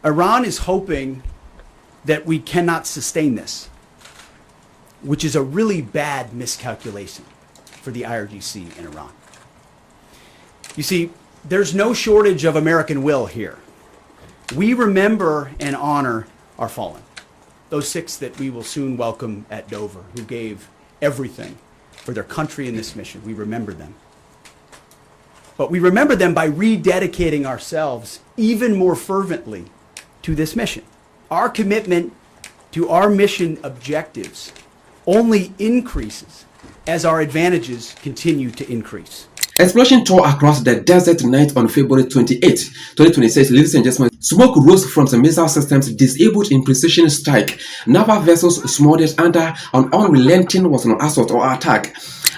Iran is hoping that we cannot sustain this, which is a really bad miscalculation for the IRGC in Iran. You see, there's no shortage of American will here. We remember and honor our fallen, those 6 that we will soon welcome at Dover, who gave everything for their country in this mission. We remember them. But we remember them by rededicating ourselves even more fervently to this mission. Our commitment to our mission objectives only increases as our advantages continue to increase. Explosion tore across the desert night on February 28, 2026. Ladies and gentlemen, smoke rose from the missile systems disabled in precision strike. Naval vessels smothered under an unrelenting assault or attack.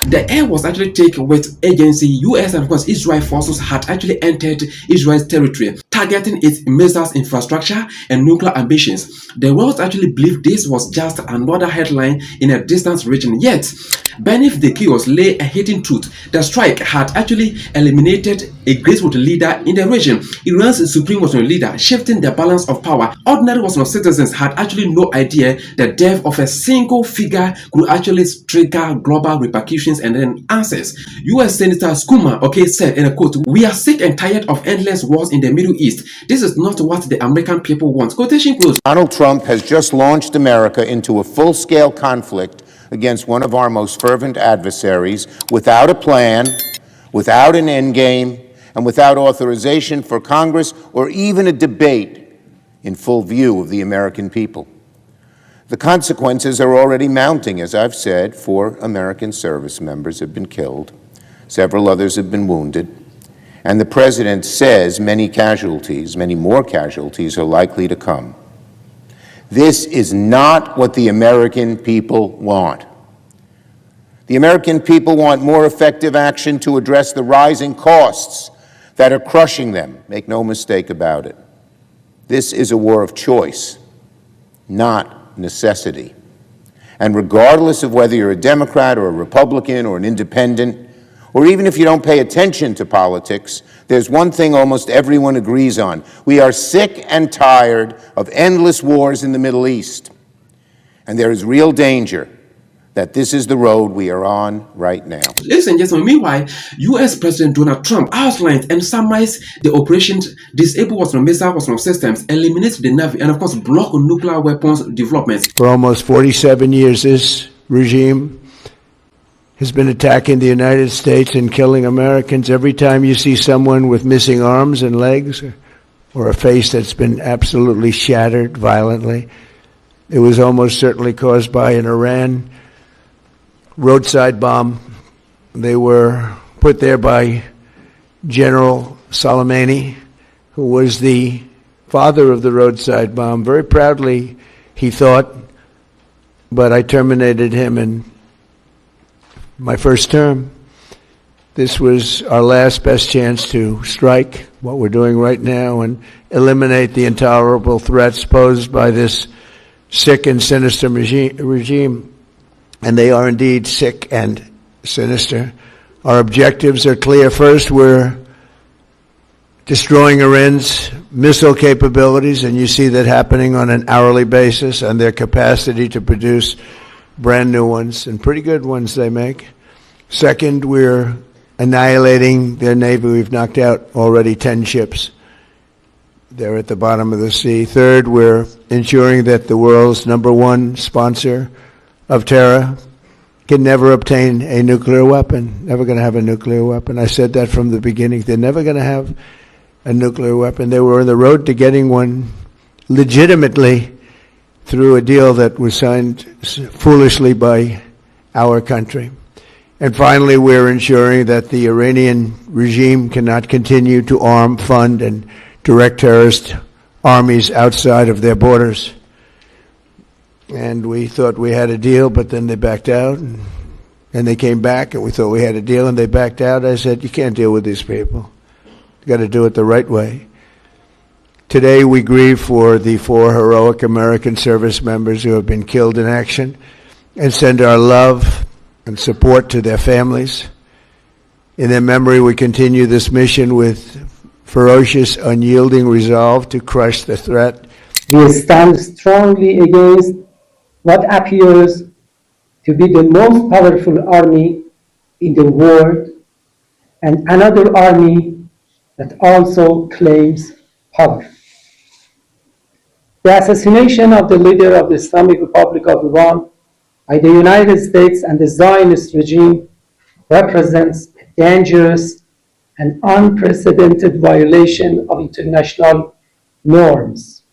The air was actually taken with agency. US and of course Israel forces had actually entered Israel's territory, targeting its missiles infrastructure and nuclear ambitions. The world actually believed this was just another headline in a distant region. Yet, beneath the chaos lay a hidden truth. The strike had actually eliminated a great leader in the region. Iran's Supreme Leader, shifting the balance of power. Ordinary citizens had actually no idea the death of a single figure could actually trigger global repercussions and then answers. US Senator Schumer, said in a quote, "We are sick and tired of endless wars in the Middle East. This is not what the American people want." Quotation close. Donald Trump has just launched America into a full-scale conflict against one of our most fervent adversaries without a plan, without an endgame, and without authorization for Congress or even a debate in full view of the American people. The consequences are already mounting, as I've said. 4 American service members have been killed. Several others have been wounded. And the president says many more casualties are likely to come. This is not what the American people want. The American people want more effective action to address the rising costs that are crushing them. Make no mistake about it. This is a war of choice, not necessity. And regardless of whether you're a Democrat or a Republican or an independent, or even if you don't pay attention to politics, there's one thing almost everyone agrees on. We are sick and tired of endless wars in the Middle East. And there is real danger that this is the road we are on right now. Ladies and gentlemen, meanwhile, US President Donald Trump outlined and summarized the operations disable missile systems, eliminate the Navy, and of course block nuclear weapons development. For almost 47 years, this regime has been attacking the United States and killing Americans. Every time you see someone with missing arms and legs or a face that's been absolutely shattered violently, it was almost certainly caused by an Iran roadside bomb. They were put there by General Soleimani, who was the father of the roadside bomb. Very proudly, he thought, but I terminated him in my first term. This was our last best chance to strike, what we're doing right now, and eliminate the intolerable threats posed by this sick and sinister regime. And they are indeed sick and sinister. Our objectives are clear. First, we're destroying Iran's missile capabilities, and you see that happening on an hourly basis, and their capacity to produce brand new ones, and pretty good ones they make. Second, we're annihilating their Navy. We've knocked out already 10 ships. They're at the bottom of the sea. Third, we're ensuring that the world's #1 sponsor of terror can never obtain a nuclear weapon, never going to have a nuclear weapon. I said that from the beginning. They're never going to have a nuclear weapon. They were on the road to getting one legitimately through a deal that was signed foolishly by our country. And finally, we're ensuring that the Iranian regime cannot continue to arm, fund, and direct terrorist armies outside of their borders. And we thought we had a deal, but then they backed out, and they came back, and we thought we had a deal, and they backed out. I said, you can't deal with these people. You got to do it the right way. Today, we grieve for the 4 heroic American service members who have been killed in action, and send our love and support to their families. In their memory, we continue this mission with ferocious, unyielding resolve to crush the threat. We stand strongly against what appears to be the most powerful army in the world and another army that also claims power. The assassination of the leader of the Islamic Republic of Iran by the United States and the Zionist regime represents a dangerous and unprecedented violation of international norms,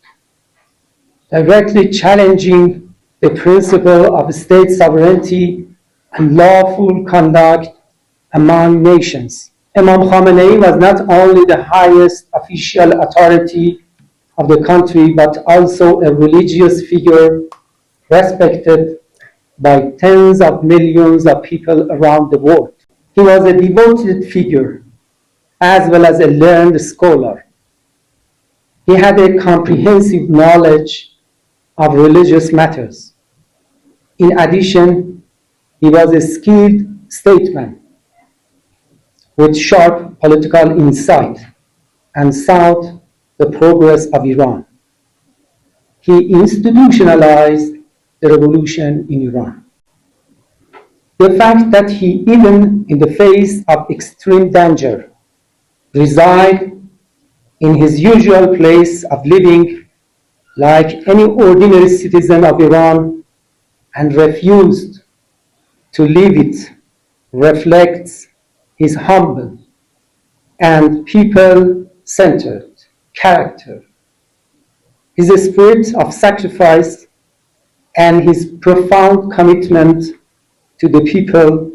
directly challenging the principle of state sovereignty and lawful conduct among nations. Imam Khamenei was not only the highest official authority of the country, but also a religious figure respected by tens of millions of people around the world. He was a devoted figure as well as a learned scholar. He had a comprehensive knowledge of religious matters. In addition, he was a skilled statesman with sharp political insight and sought the progress of Iran. He institutionalized the revolution in Iran. The fact that he, even in the face of extreme danger, resided in his usual place of living like any ordinary citizen of Iran and refused to leave it reflects his humble and people-centered character, his spirit of sacrifice, and his profound commitment to the people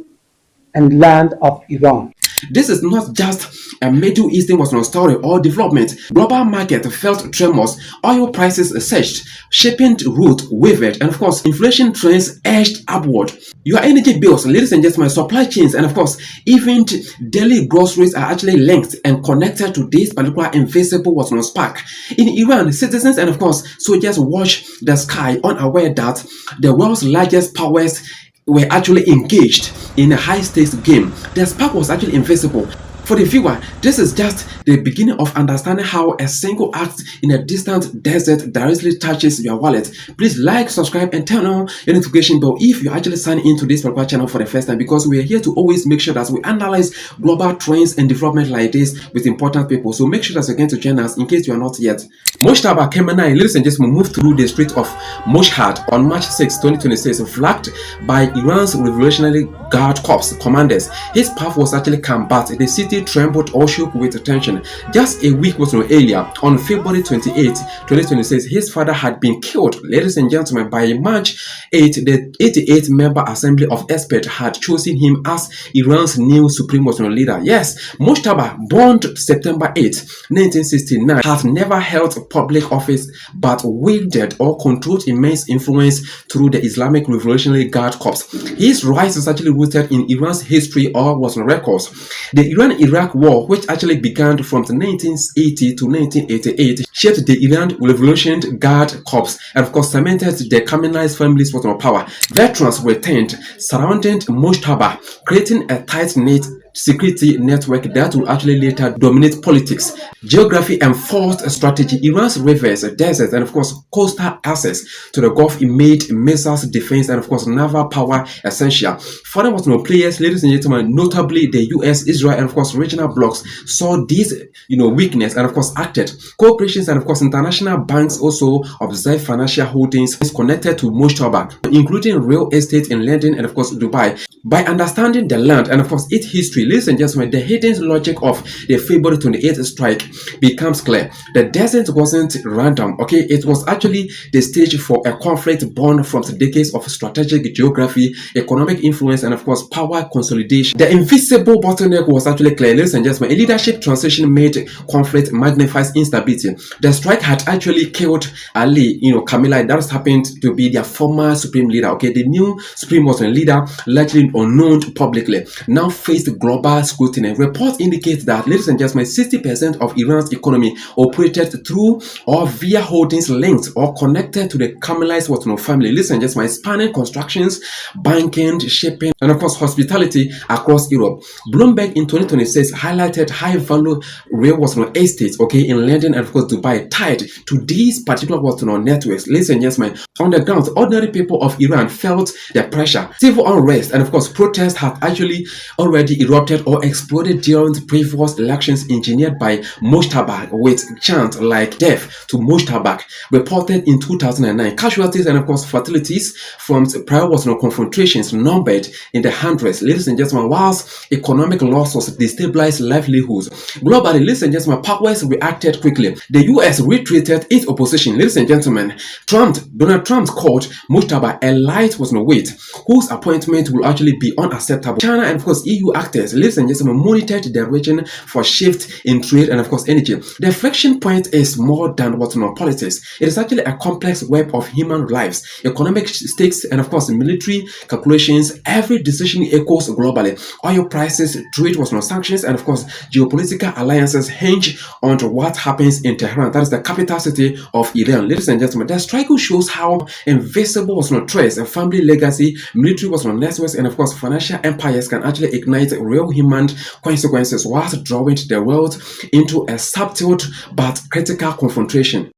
and land of Iran. This is not just a Middle Eastern story or development. Global market felt tremors, oil prices surged, shipping route wavered, and of course, inflation trends edged upward. Your energy bills, ladies and gentlemen, supply chains, and of course, even daily groceries are actually linked and connected to this particular invisible spark. In Iran, citizens and of course, soldiers watch the sky unaware that the world's largest powers were actually engaged in a high-stakes game. The spark was actually invisible. For the viewer, this is just the beginning of understanding how a single act in a distant desert directly touches your wallet. Please like, subscribe, and turn on your notification bell if you actually sign into this particular channel for the first time, because we are here to always make sure that we analyze global trends and development like this with important people. So make sure that you're going to join us in case you are not yet. Mojtaba Khamenei, ladies and gentlemen, moved through the street of Mashhad on March 6, 2026, flanked by Iran's Revolutionary Guard Corps commanders. His path was actually combat. The city trembled or shook with attention. Just a week earlier, on February 28, 2026, his father had been killed. Ladies and gentlemen, by March 8, the 88-member Assembly of Experts had chosen him as Iran's new Supreme Leader. Yes, Mojtaba, born September 8, 1969, has never held public office but wielded or controlled immense influence through the Islamic Revolutionary Guard Corps. His rise is actually rooted in Iran's history or was on records. The Iran-Iraq War, which actually began from 1980 to 1988, shaped the Iran Revolutionary Guard Corps and of course cemented the Khamenei's family's power. Veterans were turned surrounding Mojtaba, creating a tight-knit security network that will actually later dominate politics. Geography enforced strategy. Iran's rivers, deserts, and of course coastal access to the Gulf made missiles defense and of course naval power essential. Foreign players, ladies and gentlemen, notably the US, Israel, and of course regional blocs saw this weakness and of course acted. Corporations and of course international banks also observed financial holdings connected to Mojtaba, including real estate in London and of course Dubai. By understanding the land and of course its history, ladies and gentlemen, the hidden logic of the February 28th strike becomes clear. The desert wasn't random, okay? It was actually the stage for a conflict born from decades of strategic geography, economic influence, and of course power consolidation. The invisible bottleneck was actually clear, ladies and gentlemen. A leadership transition made conflict magnifies instability. The strike had actually killed Ali, Khamenei. That happened to be their former Supreme Leader, okay? The new Supreme Leader largely unknown publicly, now faced global scrutiny. Reports indicate that, ladies and gentlemen, 60% of Iran's economy operated through or via holdings linked or connected to the Khamenei's family. Ladies and gentlemen, spanning constructions, banking, shipping, and of course hospitality across Europe. Bloomberg in 2026 highlighted high-value rail estates, in London and of course Dubai, tied to these particular networks. Ladies and gentlemen, on the ground, ordinary people of Iran felt the pressure. Civil unrest and of course protests have actually already erupted or exploded during previous elections engineered by Mojtaba, with chants like "death to Mojtaba" reported in 2009. Casualties and of course fatalities from prior confrontations numbered in the hundreds. Ladies and gentlemen, whilst economic losses destabilized livelihoods globally, ladies and gentlemen, powers reacted quickly. The US retreated its opposition. Ladies and gentlemen, Donald Trump called Mojtaba a lightweight whose appointment will actually be unacceptable. China and of course EU actors, ladies and gentlemen, monitored the region for shift in trade and of course energy. The friction point is more than politics. It is actually a complex web of human lives, economic stakes, and of course military calculations. Every decision echoes globally. Oil prices, trade sanctions, and of course geopolitical alliances hinge on what happens in Tehran. That is the capital city of Iran. Ladies and gentlemen, the struggle shows how invisible threats and family legacy, military networks, and of course financial empires can actually ignite real human consequences whilst drawing the world into a subtle but critical confrontation.